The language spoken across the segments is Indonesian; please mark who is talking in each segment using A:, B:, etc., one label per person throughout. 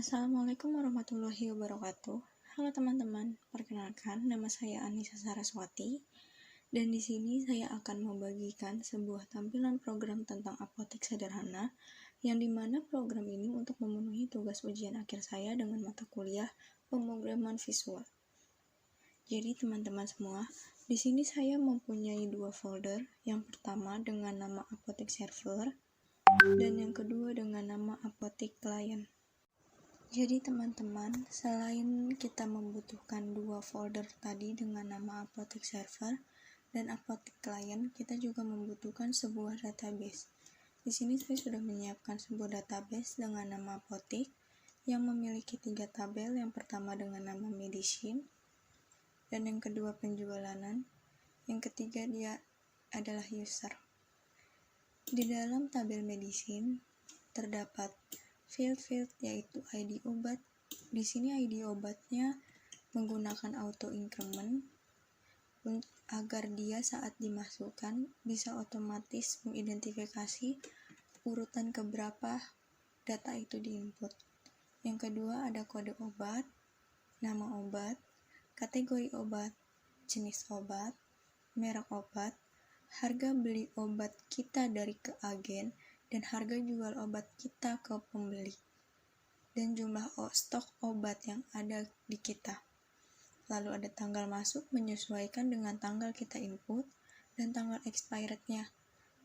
A: Assalamualaikum warahmatullahi wabarakatuh. Halo teman-teman, perkenalkan nama saya Anissa Saraswati dan di sini saya akan membagikan sebuah tampilan program tentang apotek sederhana yang dimana program ini untuk memenuhi tugas ujian akhir saya dengan mata kuliah pemrograman visual. Jadi teman-teman semua, di sini saya mempunyai dua folder, yang pertama dengan nama apotek server dan yang kedua dengan nama apotek client. Jadi teman-teman, selain kita membutuhkan dua folder tadi dengan nama apotek server dan apotek client, kita juga membutuhkan sebuah database. Di sini saya sudah menyiapkan sebuah database dengan nama apotek yang memiliki 3 tabel. Yang pertama dengan nama medicine, dan yang kedua penjualan, yang ketiga dia adalah user. Di dalam tabel medicine terdapat field yaitu ID obat. Di sini ID obatnya menggunakan auto increment agar dia saat dimasukkan bisa otomatis mengidentifikasi urutan keberapa data itu diinput. Yang kedua ada kode obat, nama obat, kategori obat, jenis obat, merek obat, harga beli obat kita dari ke agen, dan harga jual obat kita ke pembeli, dan jumlah stok obat yang ada di kita. Lalu ada tanggal masuk menyesuaikan dengan tanggal kita input, dan tanggal expirednya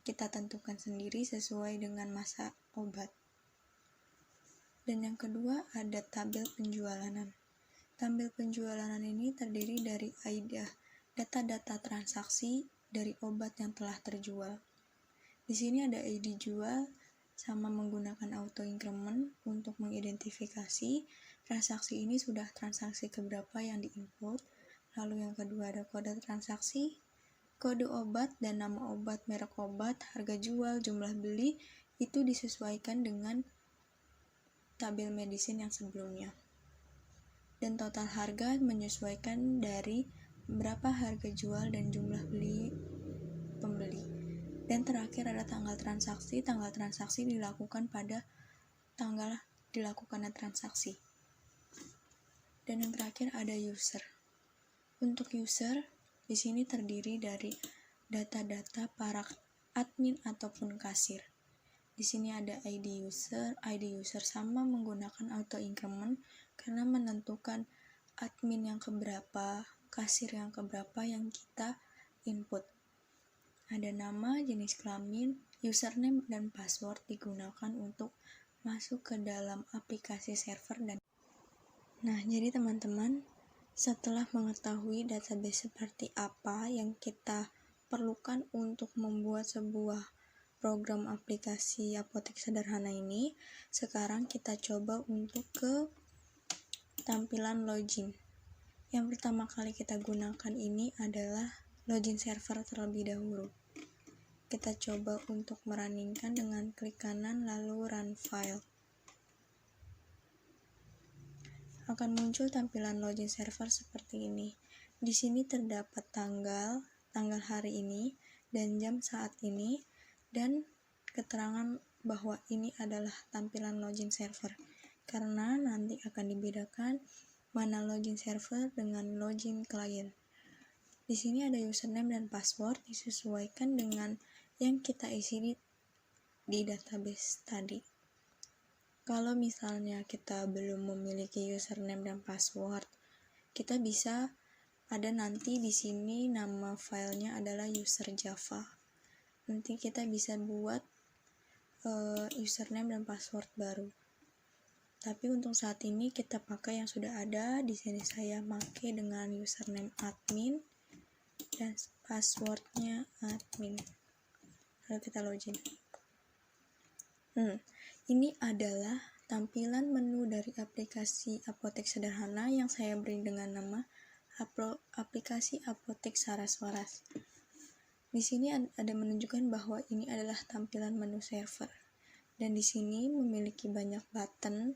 A: kita tentukan sendiri sesuai dengan masa obat. Dan yang kedua ada tabel penjualan. Tabel penjualan ini terdiri dari data-data transaksi dari obat yang telah terjual. Di sini ada ID jual sama menggunakan auto increment untuk mengidentifikasi transaksi ini sudah transaksi keberapa yang diinput. Lalu yang kedua ada kode transaksi, kode obat dan nama obat, merek obat, harga jual, jumlah beli itu disesuaikan dengan tabel medicine yang sebelumnya. Dan total harga menyesuaikan dari berapa harga jual dan jumlah beli pembeli. Dan terakhir ada tanggal transaksi dilakukan pada tanggal dilakukannya transaksi. Dan yang terakhir ada user. Untuk user, di sini terdiri dari data-data para admin ataupun kasir. Di sini ada ID user sama menggunakan auto increment karena menentukan admin yang keberapa, kasir yang keberapa yang kita input. Ada nama, jenis kelamin, username, dan password digunakan untuk masuk ke dalam aplikasi server. Nah, jadi teman-teman, setelah mengetahui database seperti apa yang kita perlukan untuk membuat sebuah program aplikasi apotek sederhana ini, sekarang kita coba untuk ke tampilan login. Yang pertama kali kita gunakan ini adalah login server terlebih dahulu. Kita coba untuk merunningkan dengan klik kanan lalu run file. Akan muncul tampilan login server seperti ini. Di sini terdapat tanggal hari ini dan jam saat ini, dan keterangan bahwa ini adalah tampilan login server. Karena nanti akan dibedakan mana login server dengan login client. Di sini ada username dan password disesuaikan dengan yang kita isi di database tadi. Kalau misalnya kita belum memiliki username dan password, kita bisa ada nanti di sini nama filenya adalah user Java. Nanti kita bisa buat username dan password baru. Tapi untuk saat ini kita pakai yang sudah ada. Di sini saya pakai dengan username admin dan passwordnya admin. Lalu kita login. Ini adalah tampilan menu dari aplikasi apotek sederhana yang saya beri dengan nama aplikasi apotek Saraswaras. Di sini ada menunjukkan bahwa ini adalah tampilan menu server. Dan di sini memiliki banyak button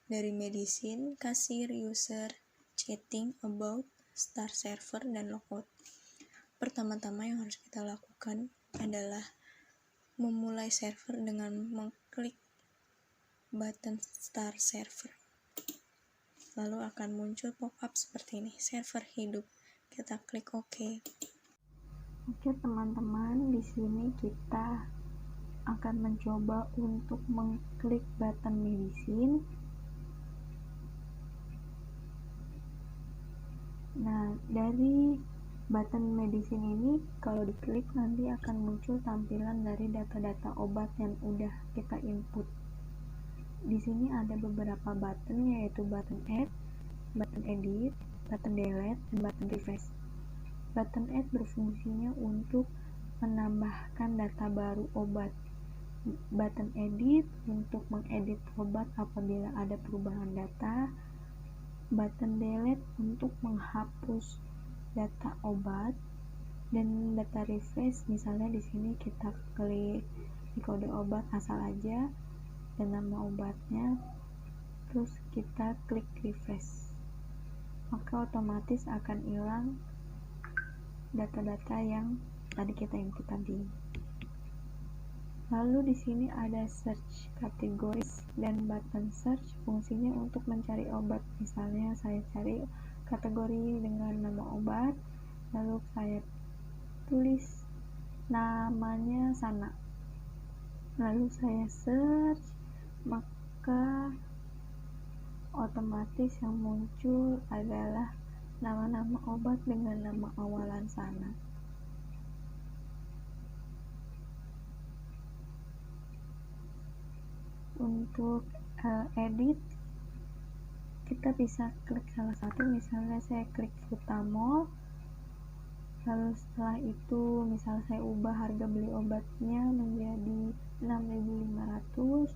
A: dari medicine, kasir, user, chatting, about, start server, dan logout. Pertama-tama yang harus kita lakukan adalah memulai server dengan mengklik button start server. lalu akan muncul pop-up seperti ini, server hidup. Kita klik OK. Oke teman-teman, di sini kita akan mencoba untuk mengklik button medicine. Nah, dari button medicine ini kalau diklik nanti akan muncul tampilan dari data-data obat yang udah kita input. Di sini ada beberapa button, yaitu button add, button edit, button delete, dan button refresh. Button add berfungsinya untuk menambahkan data baru obat. Button edit untuk mengedit obat apabila ada perubahan data. Button delete untuk menghapus data obat, dan data refresh misalnya di sini kita klik di kode obat asal aja dan nama obatnya, terus kita klik refresh, maka otomatis akan hilang data-data yang tadi kita input tadi. Lalu di sini ada search categories dan button search, fungsinya untuk mencari obat. Misalnya saya cari kategori dengan nama obat, lalu saya tulis namanya sana, lalu saya search, maka otomatis yang muncul adalah nama-nama obat dengan nama awalan sana. Untuk edit, kita bisa klik salah satu, misalnya saya klik Futamol, lalu setelah itu misal saya ubah harga beli obatnya menjadi 6.500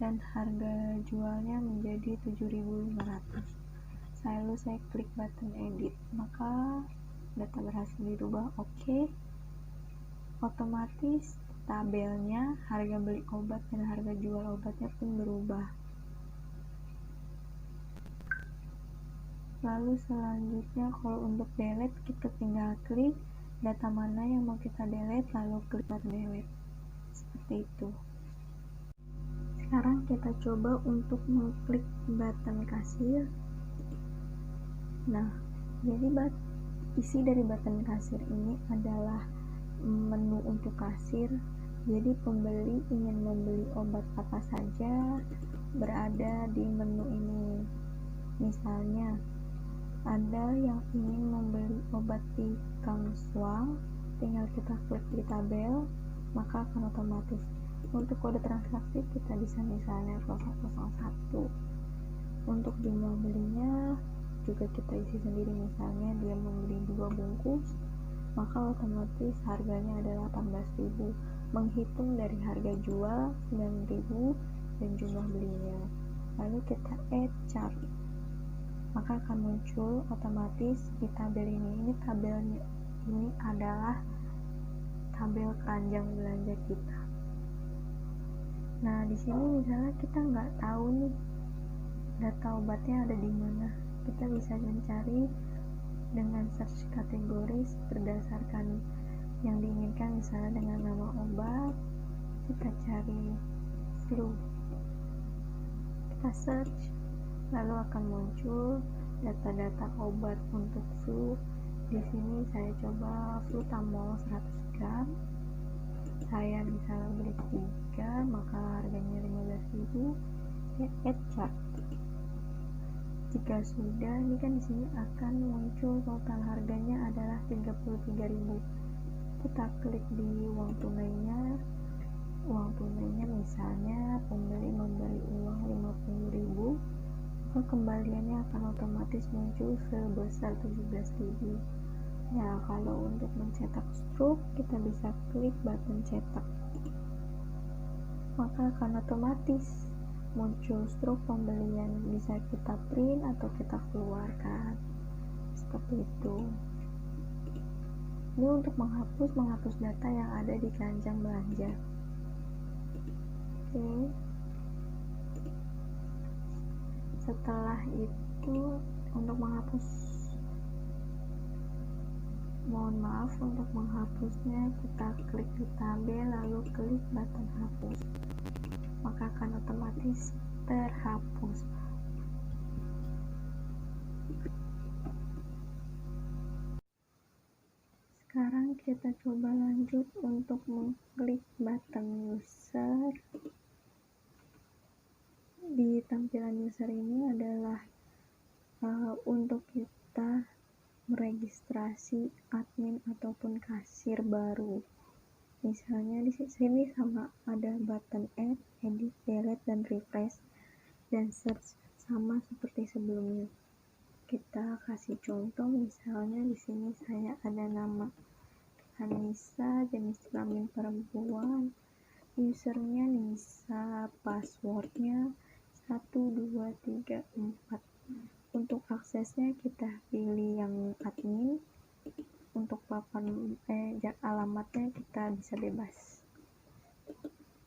A: dan harga jualnya menjadi 7.500. Lalu saya klik button edit, maka data berhasil dirubah. Oke. Otomatis tabelnya, harga beli obat dan harga jual obatnya pun berubah. Lalu selanjutnya kalau untuk delete, kita tinggal klik data mana yang mau kita delete, lalu klik button delete. Seperti itu. Sekarang kita coba untuk mengklik button kasir. Nah, jadi isi dari button kasir ini adalah menu untuk kasir. Jadi pembeli ingin membeli obat apa saja berada di menu ini. Misalnya ada yang ingin membeli obat di Kangswang, tinggal kita klik di tabel, maka akan otomatis. Untuk kode transaksi kita bisa misalnya 0101. Untuk jumlah belinya juga kita isi sendiri, misalnya dia membeli 2 bungkus, maka otomatis harganya adalah 18.000, menghitung dari harga jual 9.000 dan jumlah belinya. Lalu kita add chart, maka akan muncul otomatis di tabel ini. Tabelnya ini adalah tabel keranjang belanja kita. Nah, di sini misalnya kita nggak tahu nih data obatnya ada di mana, kita bisa mencari dengan search kategoris berdasarkan yang diinginkan. Misalnya dengan nama obat, kita cari flu, kita search, lalu akan muncul data-data obat untuk flu. Di sini saya coba Futamol 100 gram, saya misalnya beli 3, maka harganya 15.000. Saya add chart. Jika sudah, ini kan di sini akan muncul total harganya adalah 33.000. Kita klik di uang tunainya. Uang tunainya misalnya pembeli memberi uang 50.000, maka kembaliannya akan otomatis muncul sebesar 17.000. Ya, kalau untuk mencetak struk, kita bisa klik button cetak, maka akan otomatis muncul struk pembelian. Bisa kita print atau kita keluarkan seperti itu. Ini untuk menghapus data yang ada di keranjang belanja. Oke. Setelah itu untuk untuk menghapusnya kita klik di tabel lalu klik button hapus, maka akan otomatis terhapus. kita coba lanjut untuk mengklik button user. Di tampilan user ini adalah untuk kita meregistrasi admin ataupun kasir baru. Misalnya di sini sama ada button add, edit, delete, dan refresh, dan search sama seperti sebelumnya. Kita kasih contoh, misalnya di sini saya ada nama Anissa, jenis kelamin perempuan, usernya Nisa, passwordnya 1234. Untuk aksesnya kita pilih yang admin. Untuk papan alamatnya kita bisa bebas,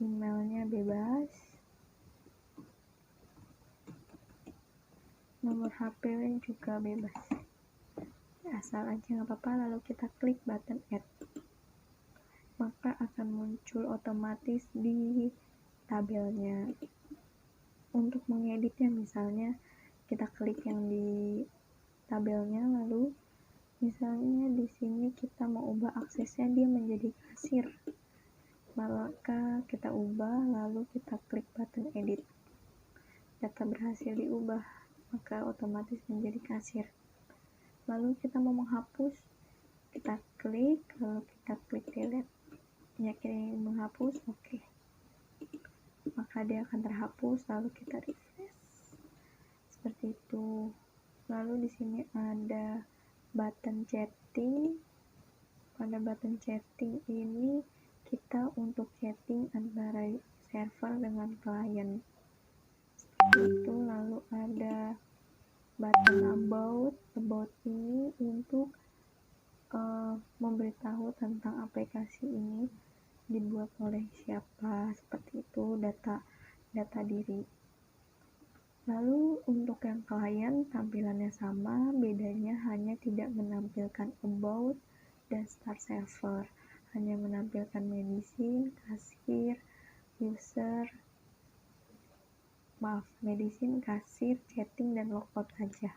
A: emailnya bebas, nomor HP juga bebas, asal aja nggak apa-apa. Lalu kita klik button add, maka akan muncul otomatis di tabelnya. Untuk mengeditnya, misalnya kita klik yang di tabelnya, lalu misalnya di sini kita mau ubah aksesnya dia menjadi kasir, maka kita ubah, lalu kita klik button edit. Data berhasil diubah, maka otomatis menjadi kasir. Lalu kita mau menghapus, kita klik, lalu kita klik delete. Yakin menghapus, oke. Maka dia akan terhapus, lalu kita refresh. Seperti itu. Lalu di sini ada button chatting. Pada button chatting ini kita untuk chatting antara server dengan klien. Seperti itu. Lalu ada button about ini untuk memberitahu tentang aplikasi ini dibuat oleh siapa, seperti itu, data diri. Lalu untuk yang klien tampilannya sama, bedanya hanya tidak menampilkan about dan start server, hanya menampilkan medicine, kasir, medicine, kasir, chatting, dan logout aja.